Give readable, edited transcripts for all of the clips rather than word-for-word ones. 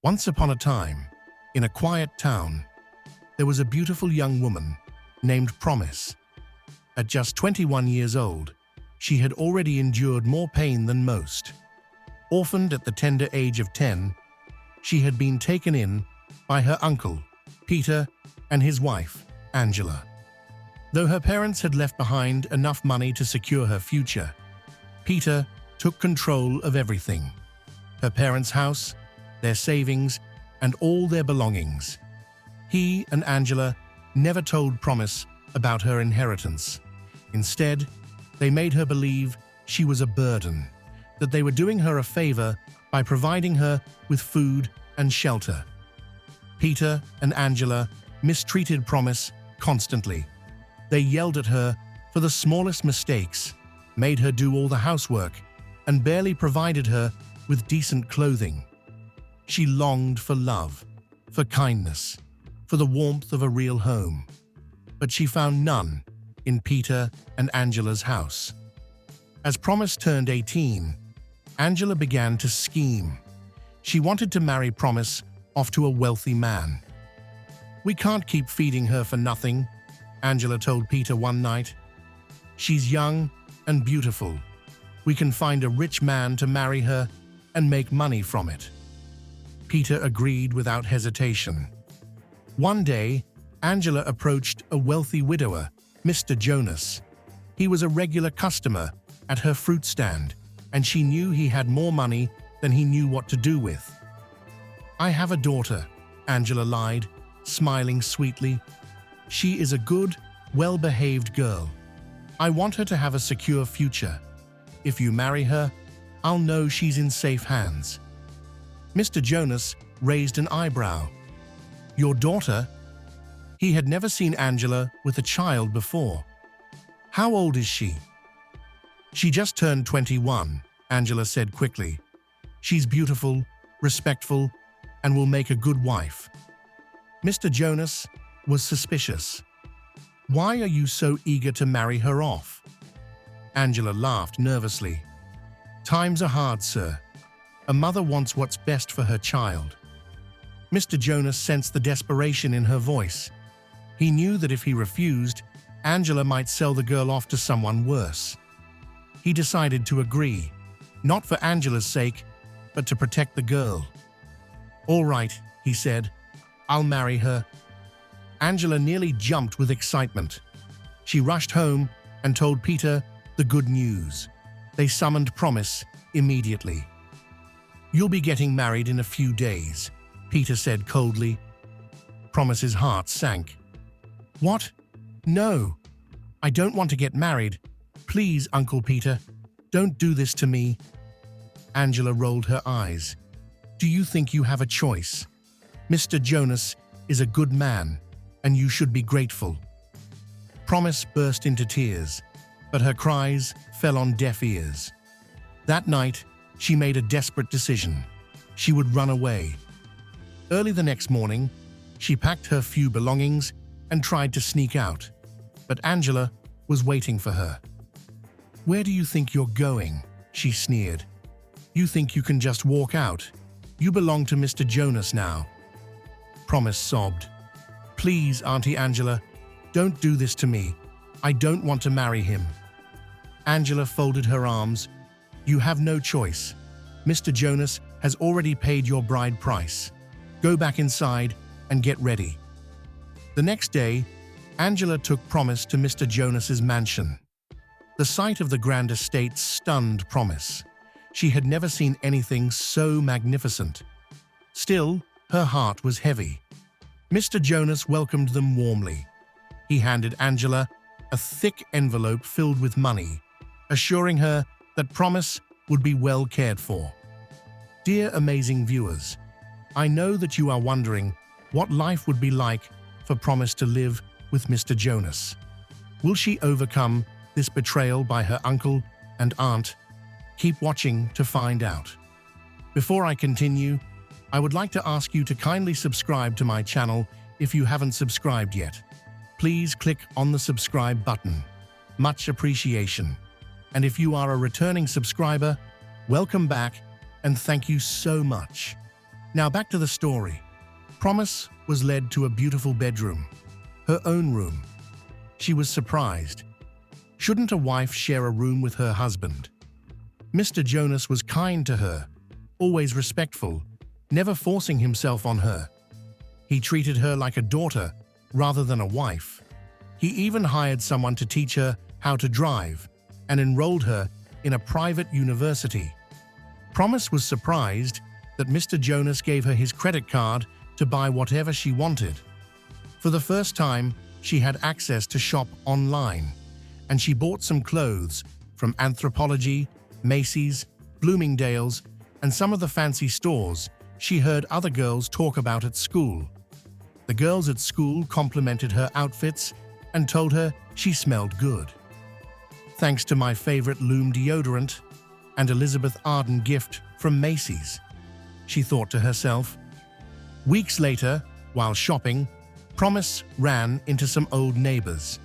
Once upon a time, in a quiet town, there was a beautiful young woman named Promise. At just 21 years old, she had already endured more pain than most. Orphaned at the tender age of 10, she had been taken in by her uncle, Peter, and his wife, Angela. Though her parents had left behind enough money to secure her future, Peter took control of everything: her parents' house, their savings, and all their belongings. He and Angela never told Promise about her inheritance. Instead, they made her believe she was a burden, that they were doing her a favor by providing her with food and shelter. Peter and Angela mistreated Promise constantly. They yelled at her for the smallest mistakes, made her do all the housework, and barely provided her with decent clothing. She longed for love, for kindness, for the warmth of a real home. But she found none in Peter and Angela's house. As Promise turned 18, Angela began to scheme. She wanted to marry Promise off to a wealthy man. "We can't keep feeding her for nothing," Angela told Peter one night. "She's young and beautiful. We can find a rich man to marry her and make money from it." Peter agreed without hesitation. One day, Angela approached a wealthy widower, Mr. Jonas. He was a regular customer at her fruit stand, and she knew he had more money than he knew what to do with. "I have a daughter," Angela lied, smiling sweetly. "She is a good, well-behaved girl. I want her to have a secure future. If you marry her, I'll know she's in safe hands." Mr. Jonas raised an eyebrow. "Your daughter?" He had never seen Angela with a child before. "How old is she?" "She just turned 21, Angela said quickly. "She's beautiful, respectful, and will make a good wife." Mr. Jonas was suspicious. "Why are you so eager to marry her off?" Angela laughed nervously. "Times are hard, sir. A mother wants what's best for her child." Mr. Jonas sensed the desperation in her voice. He knew that if he refused, Angela might sell the girl off to someone worse. He decided to agree, not for Angela's sake, but to protect the girl. "All right," he said. "I'll marry her." Angela nearly jumped with excitement. She rushed home and told Peter the good news. They summoned Promise immediately. "You'll be getting married in a few days," Peter said coldly. Promise's heart sank. "What? No, I don't want to get married. Please, Uncle Peter, don't do this to me." Angela rolled her eyes. "Do you think you have a choice? Mr. Jonas is a good man, and you should be grateful." Promise burst into tears, but her cries fell on deaf ears. That night, she made a desperate decision. She would run away. Early the next morning, she packed her few belongings and tried to sneak out, but Angela was waiting for her. "Where do you think you're going?" she sneered. "You think you can just walk out? You belong to Mr. Jonas now." Promise sobbed. "Please, Auntie Angela, don't do this to me. I don't want to marry him." Angela folded her arms. "You have no choice. Mr. Jonas has already paid your bride price. Go back inside and get ready." The next day, Angela took Promise to Mr. Jonas's mansion. The sight of the grand estate stunned Promise. She had never seen anything so magnificent. Still, her heart was heavy. Mr. Jonas welcomed them warmly. He handed Angela a thick envelope filled with money, assuring her that Promise would be well cared for. Dear amazing viewers, I know that you are wondering what life would be like for Promise to live with Mr. Jonas. Will she overcome this betrayal by her uncle and aunt? Keep watching to find out. Before I continue, I would like to ask you to kindly subscribe to my channel if you haven't subscribed yet. Please click on the subscribe button. Much appreciation. And if you are a returning subscriber, welcome back and thank you so much. Now back to the story. Promise was led to a beautiful bedroom, her own room. She was surprised. Shouldn't a wife share a room with her husband? Mr. Jonas was kind to her, always respectful, never forcing himself on her. He treated her like a daughter rather than a wife. He even hired someone to teach her how to drive and enrolled her in a private university. Promise was surprised that Mr. Jonas gave her his credit card to buy whatever she wanted. For the first time, she had access to shop online, and she bought some clothes from Anthropologie, Macy's, Bloomingdale's, and some of the fancy stores she heard other girls talk about at school. The girls at school complimented her outfits and told her she smelled good. Thanks to my favorite Loom deodorant and Elizabeth Arden gift from Macy's, she thought to herself. Weeks later, while shopping, Promise ran into some old neighbors.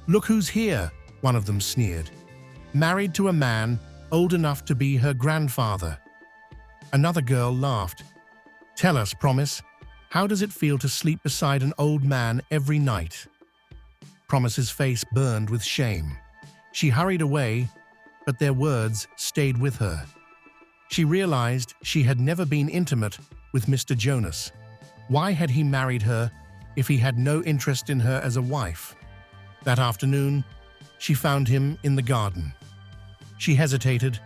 "Look who's here," one of them sneered. "Married to a man old enough to be her grandfather." Another girl laughed. "Tell us, Promise, how does it feel to sleep beside an old man every night?" Promise's face burned with shame. She hurried away, but their words stayed with her. She realized she had never been intimate with Mr. Jonas. Why had he married her if he had no interest in her as a wife? That afternoon, she found him in the garden. She hesitated,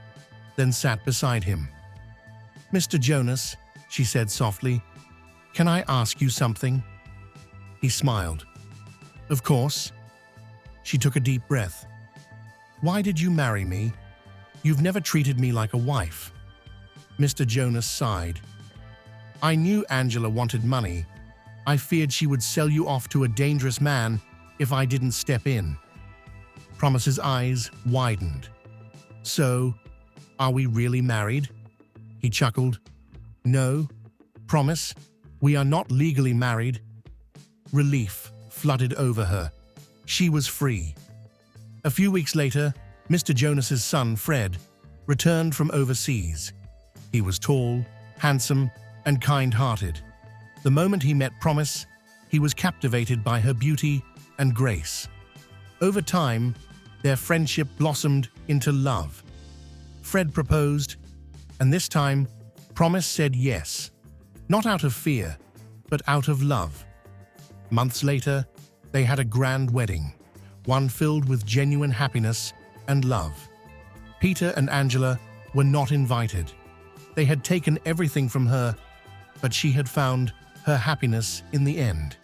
then sat beside him. "Mr. Jonas," she said softly, "can I ask you something?" He smiled. "Of course." She took a deep breath. "Why did you marry me? You've never treated me like a wife." Mr. Jonas sighed. "I knew Angela wanted money. I feared she would sell you off to a dangerous man if I didn't step in." Promise's eyes widened. "So, are we really married?" He chuckled. "No, Promise, we are not legally married." Relief flooded over her. She was free. A few weeks later, Mr. Jonas's son, Fred, returned from overseas. He was tall, handsome, and kind-hearted. The moment he met Promise, he was captivated by her beauty and grace. Over time, their friendship blossomed into love. Fred proposed, and this time, Promise said yes, not out of fear, but out of love. Months later, they had a grand wedding, one filled with genuine happiness and love. Peter and Angela were not invited. They had taken everything from her, but she had found her happiness in the end.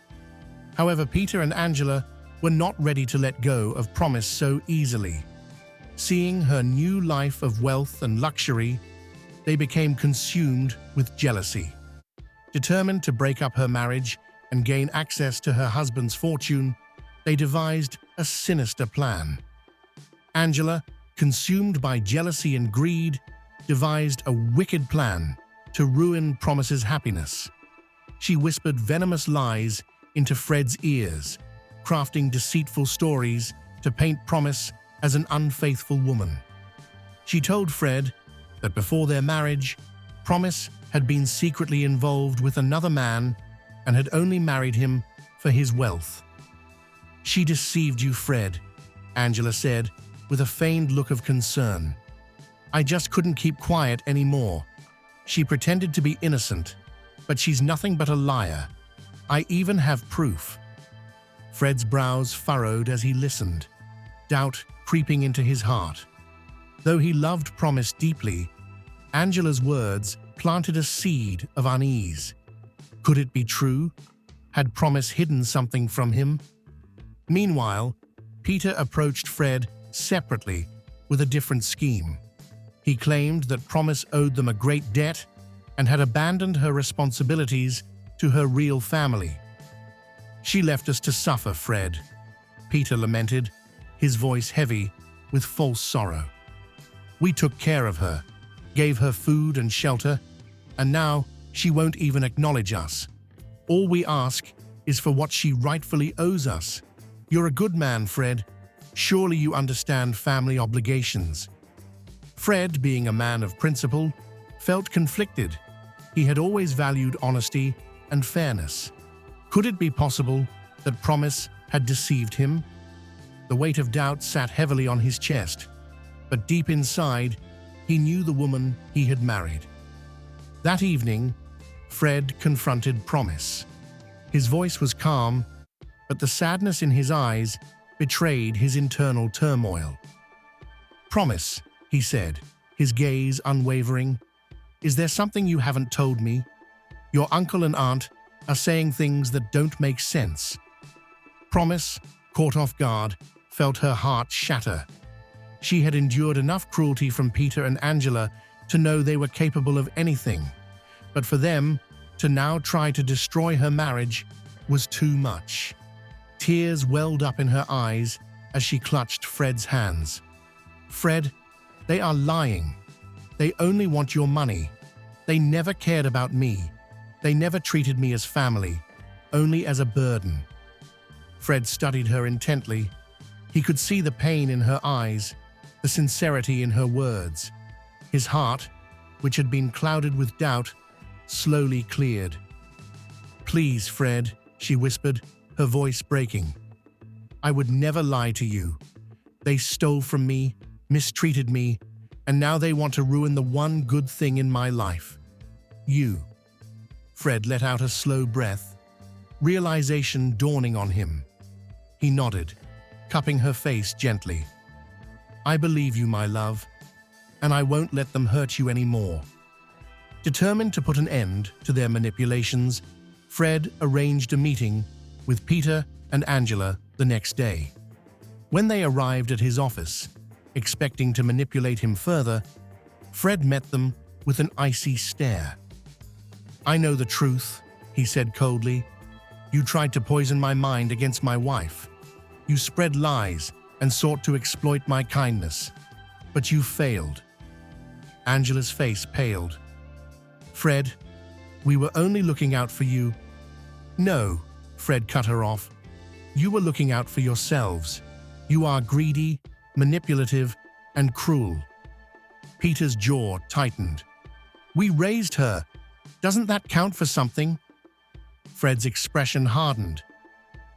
However, Peter and Angela were not ready to let go of Promise so easily. Seeing her new life of wealth and luxury, they became consumed with jealousy. Determined to break up her marriage and gain access to her husband's fortune, they devised a sinister plan. Angela, consumed by jealousy and greed, devised a wicked plan to ruin Promise's happiness. She whispered venomous lies into Fred's ears, crafting deceitful stories to paint Promise as an unfaithful woman. She told Fred that before their marriage, Promise had been secretly involved with another man and had only married him for his wealth. "She deceived you, Fred," Angela said, with a feigned look of concern. "I just couldn't keep quiet anymore. She pretended to be innocent, but she's nothing but a liar. I even have proof." Fred's brows furrowed as he listened, doubt creeping into his heart. Though he loved Promise deeply, Angela's words planted a seed of unease. Could it be true? Had Promise hidden something from him? Meanwhile, Peter approached Fred separately with a different scheme. He claimed that Promise owed them a great debt and had abandoned her responsibilities to her real family. "She left us to suffer, Fred," Peter lamented, his voice heavy with false sorrow. "We took care of her, gave her food and shelter, and now she won't even acknowledge us. All we ask is for what she rightfully owes us. You're a good man, Fred. Surely you understand family obligations." Fred, being a man of principle, felt conflicted. He had always valued honesty and fairness. Could it be possible that Promise had deceived him? The weight of doubt sat heavily on his chest, but deep inside, he knew the woman he had married. That evening, Fred confronted Promise. His voice was calm, but the sadness in his eyes betrayed his internal turmoil. "Promise," he said, his gaze unwavering, "is there something you haven't told me? Your uncle and aunt are saying things that don't make sense." Promise, caught off guard, felt her heart shatter. She had endured enough cruelty from Peter and Angela to know they were capable of anything, but for them to now try to destroy her marriage was too much. Tears welled up in her eyes as she clutched Fred's hands. "Fred, they are lying. They only want your money. They never cared about me. They never treated me as family, only as a burden." Fred studied her intently. He could see the pain in her eyes, the sincerity in her words. His heart, which had been clouded with doubt, slowly cleared. "Please, Fred," she whispered, her voice breaking. "I would never lie to you. They stole from me, mistreated me, and now they want to ruin the one good thing in my life. You." Fred let out a slow breath, realization dawning on him. He nodded, cupping her face gently. "I believe you, my love, and I won't let them hurt you anymore." Determined to put an end to their manipulations, Fred arranged a meeting with Peter and Angela the next day. When they arrived at his office, expecting to manipulate him further, Fred met them with an icy stare. "I know the truth," he said coldly. "You tried to poison my mind against my wife. You spread lies and sought to exploit my kindness. But you failed." Angela's face paled. "Fred, we were only looking out for you." "No," Fred cut her off. "You were looking out for yourselves. You are greedy, manipulative, and cruel." Peter's jaw tightened. "We raised her. Doesn't that count for something?" Fred's expression hardened.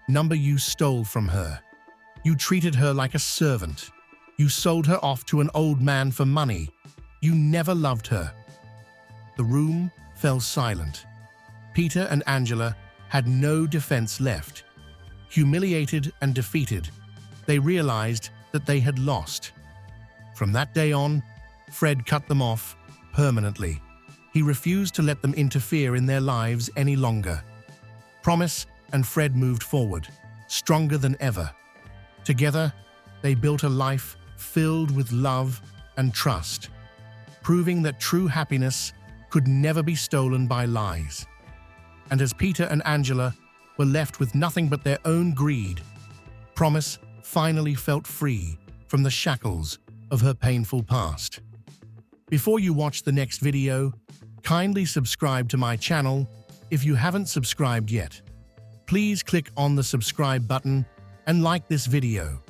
"Number you stole from her. You treated her like a servant. You sold her off to an old man for money. You never loved her." The room fell silent. Peter and Angela had no defense left. Humiliated and defeated, they realized that they had lost. From that day on, Fred cut them off permanently. He refused to let them interfere in their lives any longer. Promise and Fred moved forward, stronger than ever. Together, they built a life filled with love and trust, proving that true happiness could never be stolen by lies. And as Peter and Angela were left with nothing but their own greed, Promise finally felt free from the shackles of her painful past. Before you watch the next video, kindly subscribe to my channel if you haven't subscribed yet. Please click on the subscribe button and like this video.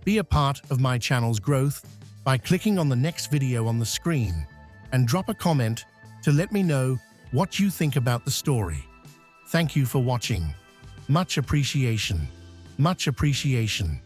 Be a part of my channel's growth by clicking on the next video on the screen and drop a comment to let me know what you think about the story. Thank you for watching. Much appreciation. Much appreciation.